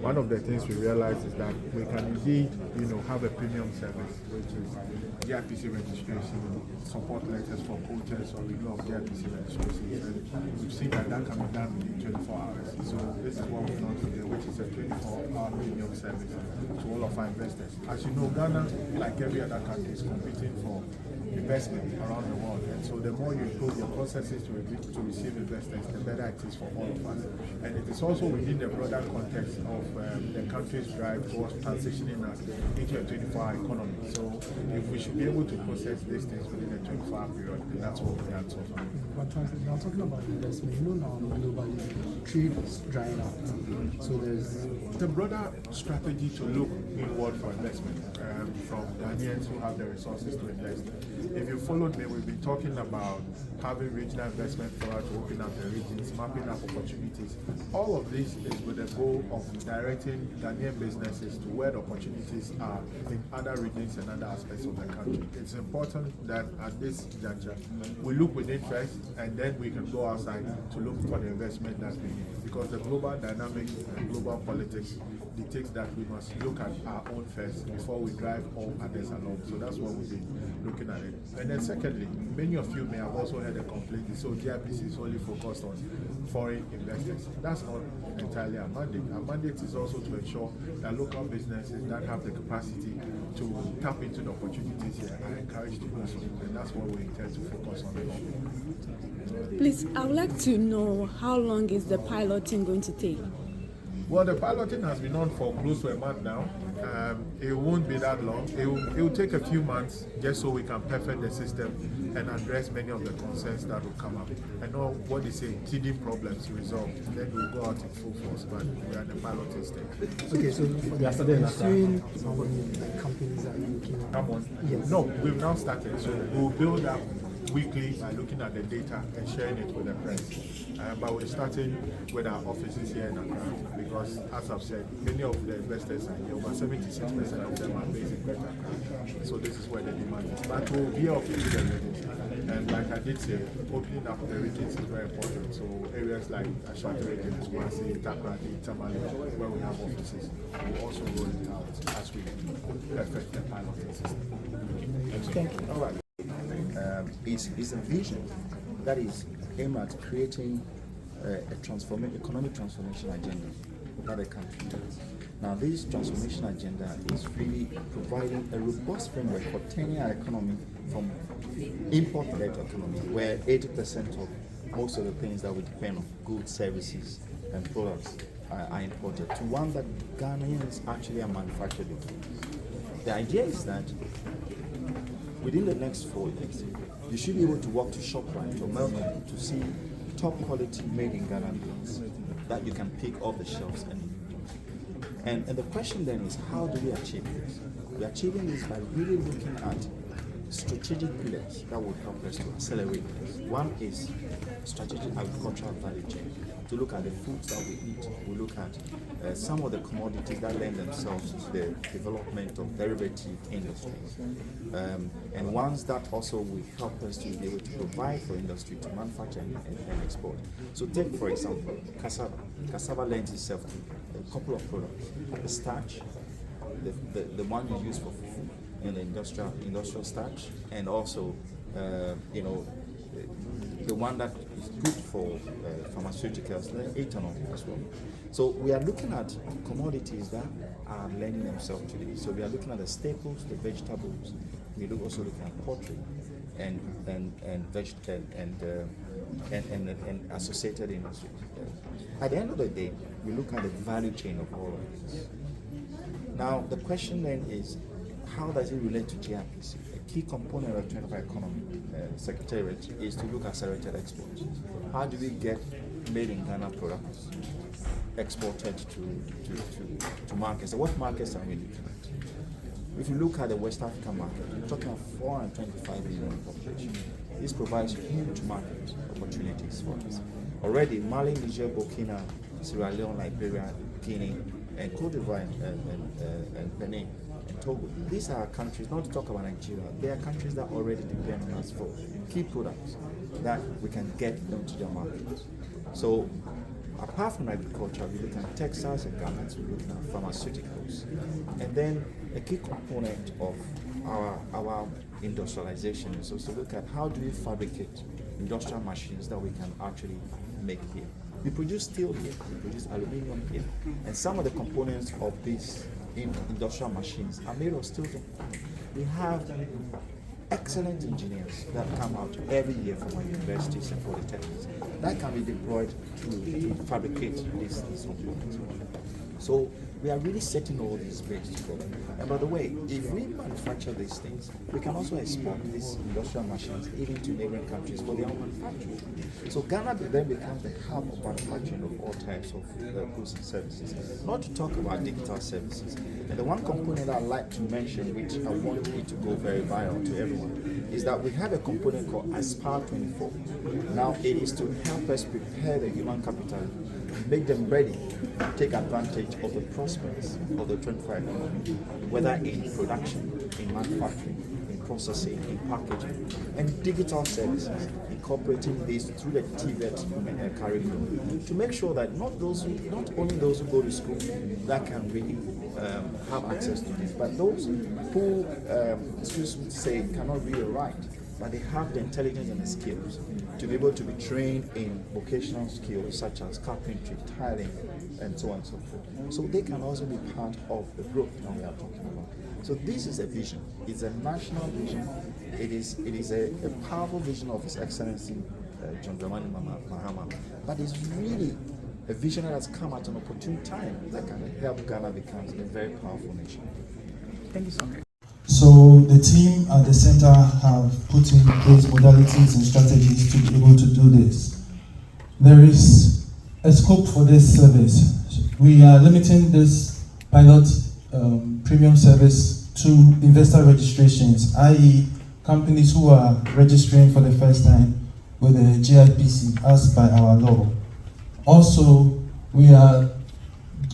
one of the things we realized is that we can indeed, have a premium service, which is GIPC registration, support letters for coaches or renewal of GIPC registrations. And we've seen that can be done within 24 hours. So this is what we've done today, which is a 24-hour premium service to all of our investors. As you know, Ghana, like every other country, is competing for investment around the world, and so the more you improve your processes to receive investors, the better it is for all of us. And it is also within the broader context of the country's drive towards transitioning us into a 24-hour economy. So if we should be able to process these things within a 24-hour period, then that's what we've done so far. Now talking about investment, now globally trade is drying up. So there's the broader strategy to look inward for investment from Ghanaians who have the resources to invest. If you followed me, we've been talking about having regional investment for us to open up the regions, mapping up opportunities. All of this is with the goal of directing Ghanaian businesses to where the opportunities are in other regions and other aspects of the country. It's important that at this juncture, we look within first, and then we can go outside to look for the investment that we need. Because the global dynamics and global politics dictates that we must look at our own first before we drive all others along. So that's what we've been looking at it. And then secondly, many of you may have also heard a complaint, so GIPC is only focused on foreign investors. That's not entirely our mandate. Our mandate is also to ensure that local businesses that have the capacity to tap into the opportunities here are encouraged to do so. And that's what we intend to focus on. Please, I would like to know how long is the piloting going to take? Well, the piloting has been on for close to a month now. It won't be that long. It will take a few months just so we can perfect the system and address many of the concerns that will come up. I know what they say, teething problems resolved, and then we'll go out in full force, but we are in the piloting stage. okay. So for the ensuing companies that are looking at. Come on. Yes. No, we've now started. So we'll build up weekly by looking at the data and sharing it with the press. But we're starting with our offices here in Accra because, as I've said, many of the investors are here. Over 76% of them are based in Greater Accra. So this is where the demand is. But we'll be off into the regions. And like I did say, opening up the regions is very important. So areas like Ashanti region, Kumasi, Takoradi, Tamale, where we have offices, we'll also roll it out as we perfect the piloting system. Thank you. All right. Is a vision that is aimed at creating economic transformation agenda that the country does. Now, this transformation agenda is really providing a robust framework for turning our economy from import-led economy, where 80% of most of the things that we depend on, goods, services, and products, are imported, to one that Ghanaians actually are manufactured in. The idea is that within the next 4 years, you should be able to walk to ShopRite or Melbourne to see top quality made in Ghana goods that you can pick off the shelves and the question then is, how do we achieve this? We're achieving this by really looking at strategic pillars that would help us to accelerate this. One is strategic agricultural value chain. To look at the foods that we eat, we look at some of the commodities that lend themselves to the development of derivative industries, and ones that also will help us to be able to provide for industry to manufacture and export. So take, for example, cassava. Cassava lends itself to a couple of products: the starch, the one you use for fufu, and the industrial starch, and also the one that is good for pharmaceuticals, the ethanol as well. So we are looking at commodities that are lending themselves to this. So we are looking at the staples, the vegetables. We are also looking at poultry and associated industries. At the end of the day, we look at the value chain of all of this. Now the question then is, how does it relate to GIPC? A key component of 25 Economy Secretariat is to look at accelerated exports. How do we get made in Ghana products exported to markets? So what markets are we looking at? If you look at the West African market, we're talking about 425 million population. This provides huge market opportunities for us. Already, Mali, Niger, Burkina, Sierra Leone, Liberia, Guinea, and Cote d'Ivoire and Benin and Togo. These are countries, not to talk about Nigeria, they are countries that already depend on us for key products that we can get into their markets. So apart from agriculture, we look at textiles and garments, we look at pharmaceuticals. And then a key component of our industrialization is also look at how do we fabricate industrial machines that we can actually make here. We produce steel here, we produce aluminum here, and some of the components of these industrial machines are made of steel. We have excellent engineers that come out every year from our universities and polytechnics that can be deployed to fabricate these components. So we are really setting all these base together. And by the way, if we manufacture these things, we can also export these industrial machines even to neighboring countries for their own manufacturing. So Ghana then becomes the hub of manufacturing of all types of goods and services. Not to talk about digital services. And the one component I'd like to mention, which I want it to go very viral to everyone, is that we have a component called Aspire 24. Now it is to help us prepare the human capital, make them ready to take advantage of the prospects of the 24 economy, whether in production, in manufacturing, in processing, in packaging, and digital services, incorporating this through the TVET curriculum to make sure that not only those who go to school that can really have access to this, but those who, excuse me to say, cannot read or write, but they have the intelligence and the skills to be able to be trained in vocational skills such as carpentry, tiling, and so on and so forth. So they can also be part of the growth that we are talking about. So this is a vision. It's a national vision. It is a powerful vision of His Excellency John Dramani Mahama. But it's really a vision that has come at an opportune time that can help Ghana become a very powerful nation. Thank you so much. So the team at the center have put in place modalities and strategies to be able to do this. There is a scope for this service. We are limiting this pilot premium service to investor registrations, i.e. companies who are registering for the first time with the GIPC as by our law. Also, we are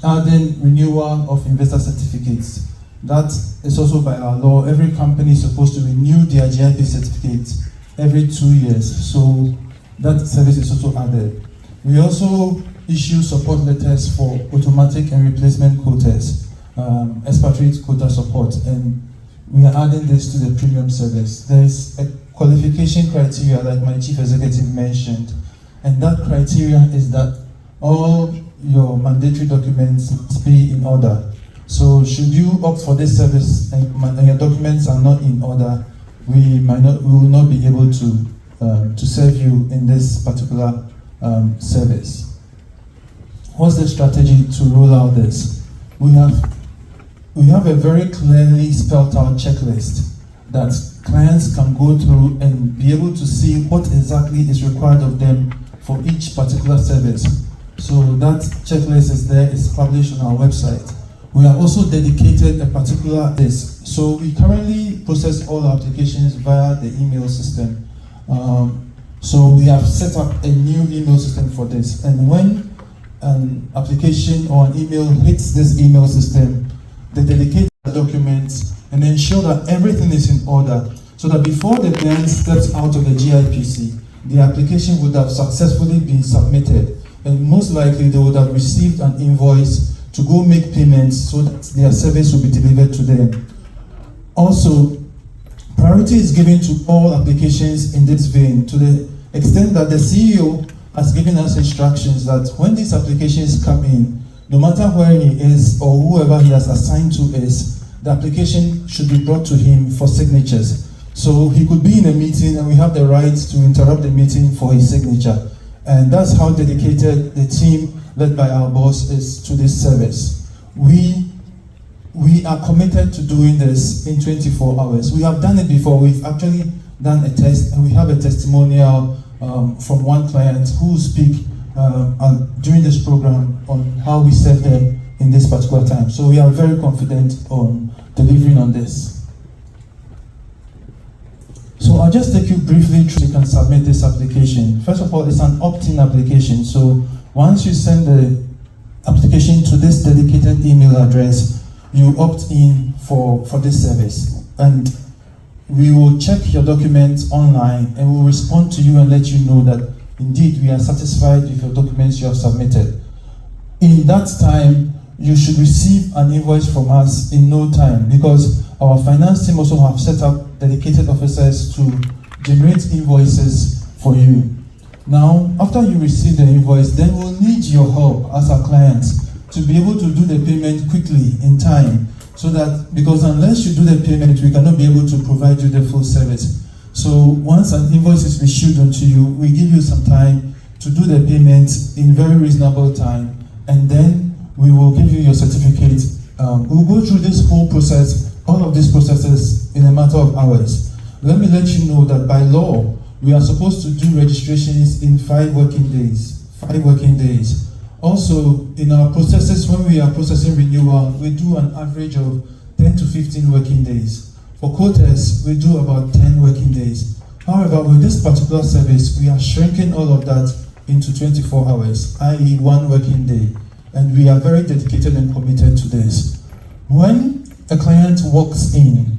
adding renewal of investor certificates. That is also by our law. Every company is supposed to renew their GIP certificate every 2 years. So that service is also added. We also issue support letters for automatic and replacement quotas, expatriate quota support, and we are adding this to the premium service. There is a qualification criteria like my chief executive mentioned, and that criteria is that all your mandatory documents must be in order. So should you opt for this service and your documents are not in order, we will not be able to serve you in this particular service. What's the strategy to roll out this? We have a very clearly spelled out checklist that clients can go through and be able to see what exactly is required of them for each particular service. So that checklist is there, it's published on our website. We have also dedicated a particular list. So we currently process all our applications via the email system. So we have set up a new email system for this. And when an application or an email hits this email system, they dedicate the documents and ensure that everything is in order, so that before the client steps out of the GIPC, the application would have successfully been submitted. And most likely they would have received an invoice to go make payments so that their service will be delivered to them. Also, priority is given to all applications in this vein, to the extent that the CEO has given us instructions that when these applications come in, no matter where he is or whoever he has assigned to is, the application should be brought to him for signatures. So he could be in a meeting and we have the right to interrupt the meeting for his signature. And that's how dedicated the team led by our boss is to this service. We are committed to doing this in 24 hours. We have done it before. We've actually done a test and we have a testimonial from one client who will speak during this program on how we serve them in this particular time. So we are very confident on delivering on this. So I'll just take you briefly through. You can submit this application. First of all, it's an opt-in application. So once you send the application to this dedicated email address, you opt in for this service. And we will check your documents online and we'll respond to you and let you know that indeed we are satisfied with your documents you have submitted. In that time, you should receive an invoice from us in no time, because our finance team also have set up dedicated officers to generate invoices for you. Now, after you receive the invoice, then we'll need your help as our clients to be able to do the payment quickly in time, so that, because unless you do the payment, we cannot be able to provide you the full service. So once an invoice is issued onto you, we give you some time to do the payment in very reasonable time, and then we will give you your certificate. We'll go through this whole process, all of these processes, in a matter of hours. Let me let you know that by law, we are supposed to do registrations in 5 working days. 5 working days. Also, in our processes, when we are processing renewal, we do an average of 10 to 15 working days. For quotas, we do about 10 working days. However, with this particular service, we are shrinking all of that into 24 hours, i.e. 1 working day. And we are very dedicated and committed to this. When a client walks in,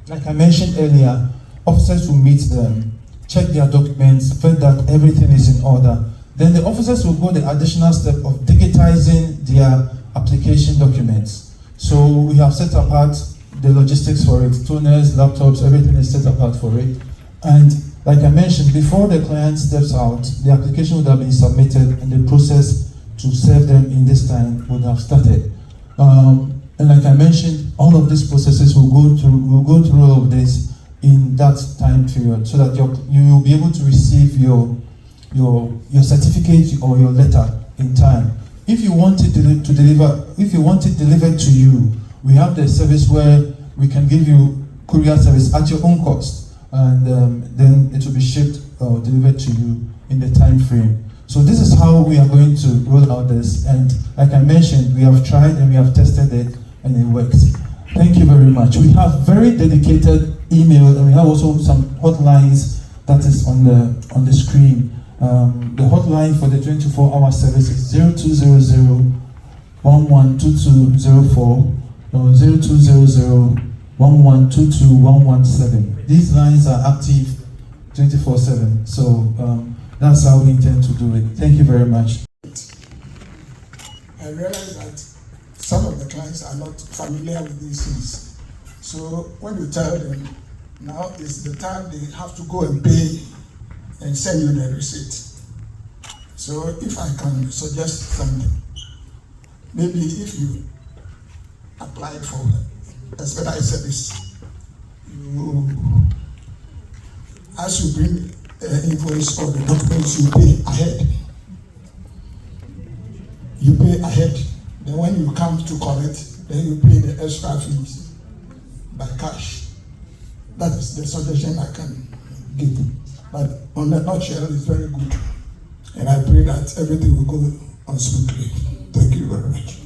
like I mentioned earlier, officers will meet them, check their documents, vet that everything is in order. Then the officers will go the additional step of digitizing their application documents. So we have set apart the logistics for it, toners, laptops, everything is set apart for it. And like I mentioned, before the client steps out, the application would have been submitted and the process to serve them in this time would have started. And like I mentioned, all of these processes will go through all of this in that time period, so that you will be able to receive your certificate or your letter in time. If you want it delivered to you, we have the service where we can give you courier service at your own cost, and then it will be shipped or delivered to you in the time frame. So this is how we are going to roll out this, and like I mentioned, we have tried and we have tested it, and it works. Thank you very much. We have very dedicated email, and we have also some hotlines that is on the screen. The hotline for the 24-hour service is 0200 112204 or 0200 1122 These lines are active 24/7. So that's how we intend to do it. Thank you very much. I realize that some of the clients are not familiar with these things. So when you tell them, now is the time they have to go and pay and send you the receipt. So if I can suggest something, maybe if you apply for expedite service, as you bring invoice or the documents, you pay ahead. You pay ahead. Then when you come to collect, then you pay the extra fees by cash. That is the suggestion I can give. But on the nutshell, it's very good. And I pray that everything will go on smoothly. Thank you very much.